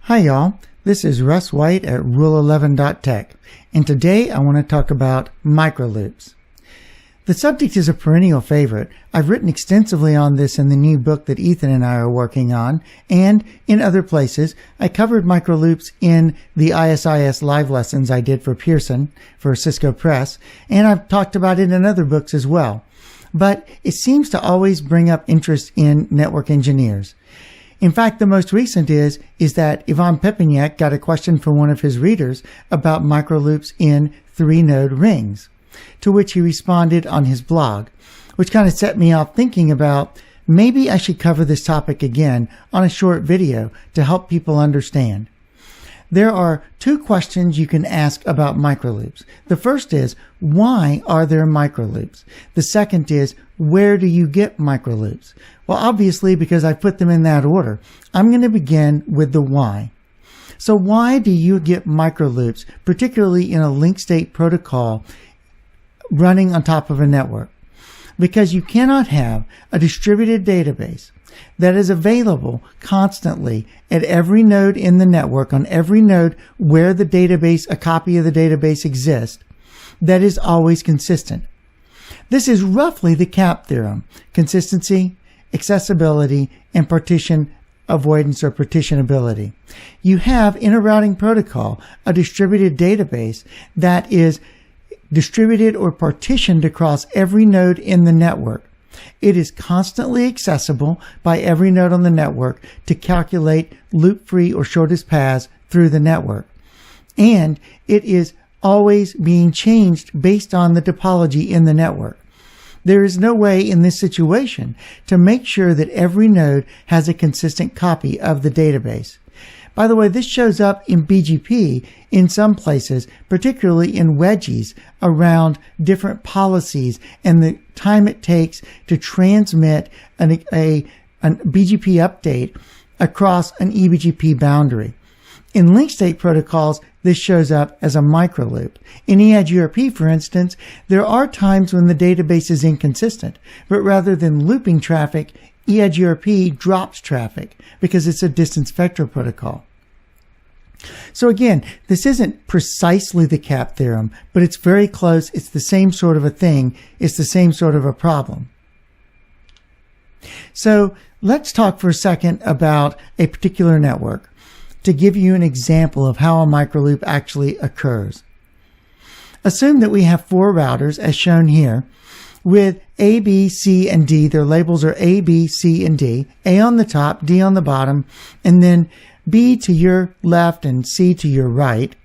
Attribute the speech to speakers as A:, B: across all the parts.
A: Hi y'all, this is Russ White at Rule11.Tech, and today I want to talk about microloops. The subject is a perennial favorite. I've written extensively on this in the new book that Ethan and I are working on, and in other places. I covered microloops in the ISIS live lessons I did for Pearson, for Cisco Press, and I've talked about it in other books as well. But it seems to always bring up interest in network engineers. In fact, the most recent is that Ivan Pepiniak got a question from one of his readers about microloops in 3-node rings, to which he responded on his blog, which kind of set me off thinking about maybe I should cover this topic again on a short video to help people understand. There are two questions you can ask about microloops. The first is, why are there microloops? The second is, where do you get microloops? Well, obviously, because I put them in that order, I'm going to begin with the why. So why do you get microloops, particularly in a link state protocol running on top of a network? Because you cannot have a distributed database that is available constantly at every node in the network, on every node where the database, a copy of the database exists, that is always consistent. This is roughly the CAP theorem: consistency, accessibility, and partition avoidance or partitionability. You have in a routing protocol a distributed database that is distributed or partitioned across every node in the network. It is constantly accessible by every node on the network to calculate loop-free or shortest paths through the network. And it is always being changed based on the topology in the network. There is no way in this situation to make sure that every node has a consistent copy of the database. By the way, this shows up in BGP in some places, particularly in wedgies around different policies and the time it takes to transmit a BGP update across an eBGP boundary. In link state protocols, this shows up as a microloop. In EIGRP, for instance, there are times when the database is inconsistent, but rather than looping traffic, EIGRP drops traffic because it's a distance vector protocol. So again, this isn't precisely the CAP theorem, but it's very close. It's the same sort of a thing. It's the same sort of a problem. So let's talk for a second about a particular network to give you an example of how a microloop actually occurs. Assume that we have 4 routers as shown here with A, B, C, and D. Their labels are A, B, C, and D. A on the top, D on the bottom, and then B to your left and C to your right.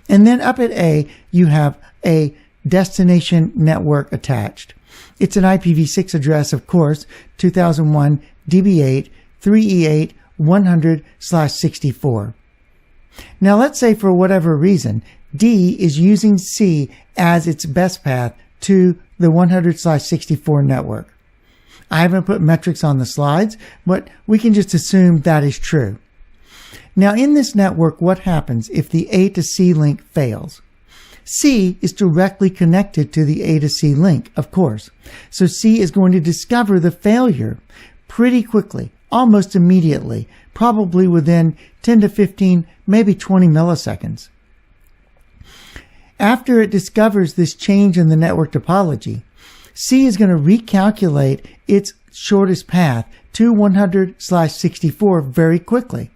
A: And then up at A, you have a destination network attached. It's an IPv6 address, of course, 2001 DB8 3E8 100/64. Now let's say for whatever reason, D is using C as its best path to the 100/64 network. I haven't put metrics on the slides, but we can just assume that is true. Now in this network, what happens if the A to C link fails? C is directly connected to the A to C link, of course. So C is going to discover the failure pretty quickly, almost immediately, probably within 10 to 15, maybe 20 milliseconds. After it discovers this change in the network topology, C is going to recalculate its shortest path to 100/64 very quickly.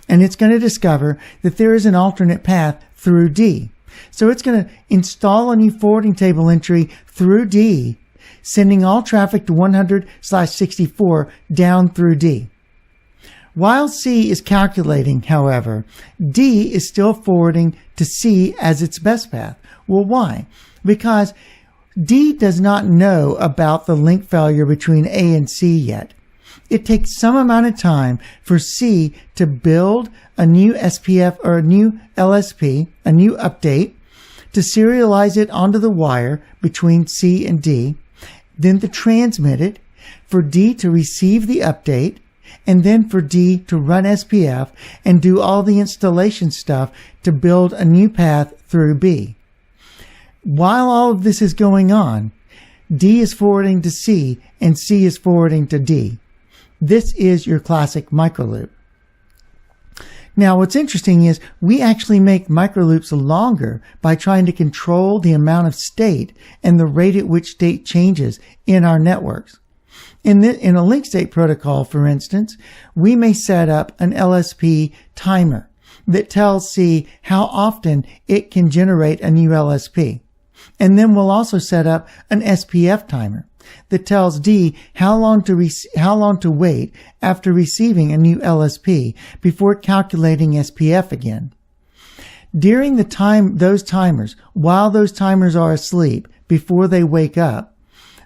A: And it's going to discover that there is an alternate path through D. So it's going to install a new forwarding table entry through D, sending all traffic to 100/64 down through D. While C is calculating, however, D is still forwarding to C as its best path. Well, why? Because D does not know about the link failure between A and C yet. It takes some amount of time for C to build a new SPF or a new LSP, a new update, to serialize it onto the wire between C and D, then to transmit it, for D to receive the update, and then for D to run SPF and do all the installation stuff to build a new path through B. While all of this is going on, D is forwarding to C and C is forwarding to D. This is your classic microloop. Now, what's interesting is we actually make microloops longer by trying to control the amount of state and the rate at which state changes in our networks. In a link state protocol, for instance, we may set up an LSP timer that tells C how often it can generate a new LSP. And then we'll also set up an SPF timer that tells D how long to wait after receiving a new LSP before calculating SPF again. During those timers, while those timers are asleep before they wake up,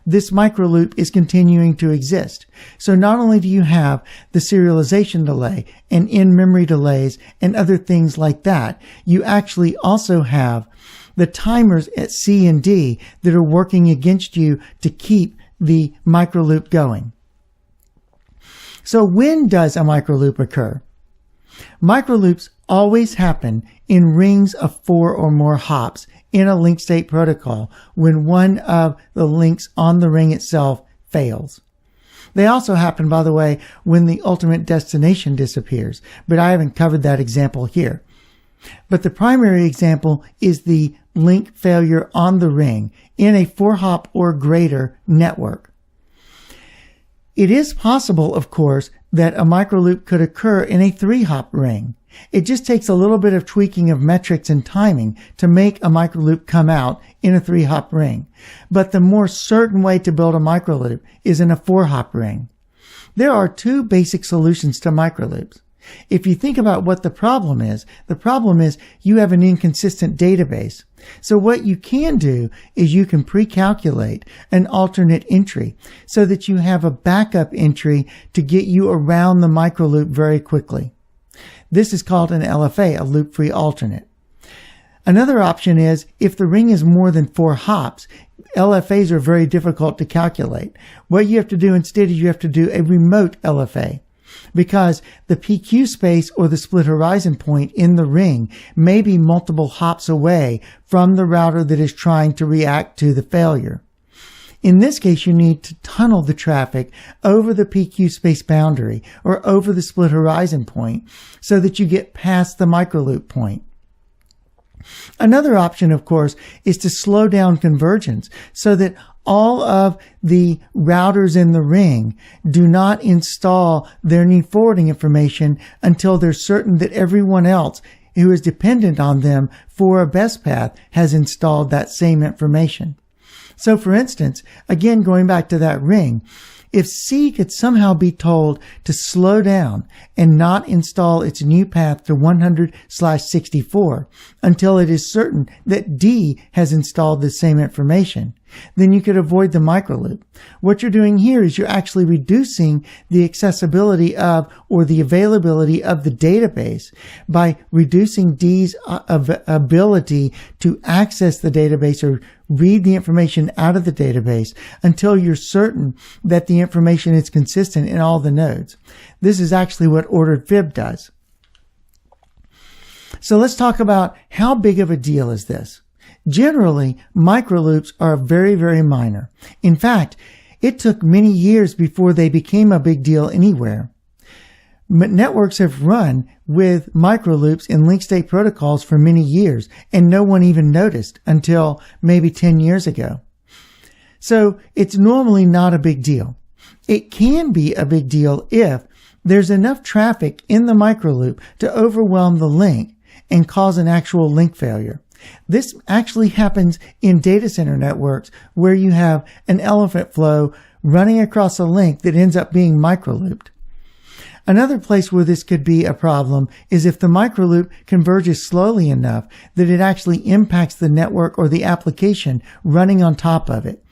A: this microloop is continuing to exist. So not only do you have the serialization delay and in-memory delays and other things like that, you actually also have the timers at C and D that are working against you to keep the microloop going. So when does a microloop occur? Microloops always happen in rings of 4 or more hops in a link state protocol when one of the links on the ring itself fails. They also happen, by the way, when the ultimate destination disappears, but I haven't covered that example here. But the primary example is the link failure on the ring in a 4-hop or greater network. It is possible, of course, that a microloop could occur in a 3-hop ring. It just takes a little bit of tweaking of metrics and timing to make a microloop come out in a 3-hop ring. But the more certain way to build a microloop is in a 4-hop ring. There are 2 basic solutions to microloops. If you think about what the problem is you have an inconsistent database. So what you can do is you can pre-calculate an alternate entry so that you have a backup entry to get you around the microloop very quickly. This is called an LFA, a loop-free alternate. Another option is if the ring is more than 4 hops, LFAs are very difficult to calculate. What you have to do instead is you have to do a remote LFA, because the PQ space or the split horizon point in the ring may be multiple hops away from the router that is trying to react to the failure. In this case, you need to tunnel the traffic over the PQ space boundary or over the split horizon point so that you get past the microloop point. Another option, of course, is to slow down convergence so that all of the routers in the ring do not install their need forwarding information until they're certain that everyone else who is dependent on them for a best path has installed that same information. So for instance, again, going back to that ring, if C could somehow be told to slow down and not install its new path to 100/64 until it is certain that D has installed the same information, then you could avoid the microloop. What you're doing here is you're actually reducing the accessibility of or the availability of the database by reducing D's ability to access the database or read the information out of the database until you're certain that the information is consistent in all the nodes. This is actually what ordered fib does. So let's talk about how big of a deal is this. Generally, microloops are very, very minor. In fact, it took many years before they became a big deal anywhere. Networks have run with microloops in link state protocols for many years, and no one even noticed until maybe 10 years ago. So it's normally not a big deal. It can be a big deal if there's enough traffic in the microloop to overwhelm the link and cause an actual link failure. This actually happens in data center networks where you have an elephant flow running across a link that ends up being microlooped. Another place where this could be a problem is if the microloop converges slowly enough that it actually impacts the network or the application running on top of it.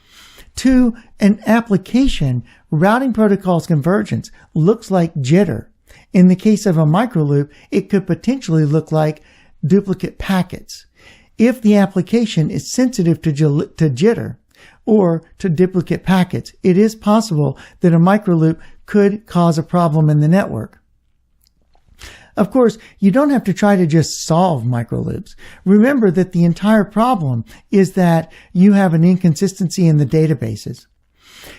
A: To an application, routing protocols convergence looks like jitter. In the case of a microloop, it could potentially look like duplicate packets. If the application is sensitive to jitter or to duplicate packets, it is possible that a microloop could cause a problem in the network. Of course, you don't have to try to just solve microloops. Remember that the entire problem is that you have an inconsistency in the databases.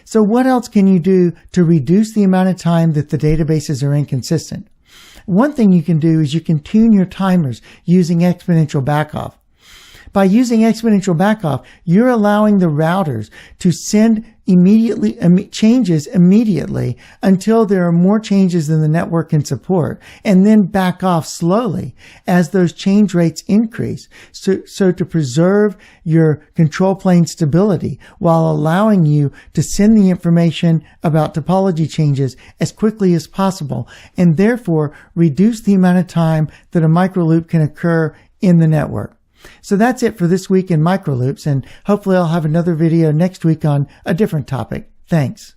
A: So what else can you do to reduce the amount of time that the databases are inconsistent? One thing you can do is you can tune your timers using exponential backoff. By using exponential backoff, you're allowing the routers to send changes immediately until there are more changes than the network can support, and then back off slowly as those change rates increase. So to preserve your control plane stability while allowing you to send the information about topology changes as quickly as possible, and therefore reduce the amount of time that a microloop can occur in the network. So that's it for this week in Microloops, and hopefully I'll have another video next week on a different topic. Thanks.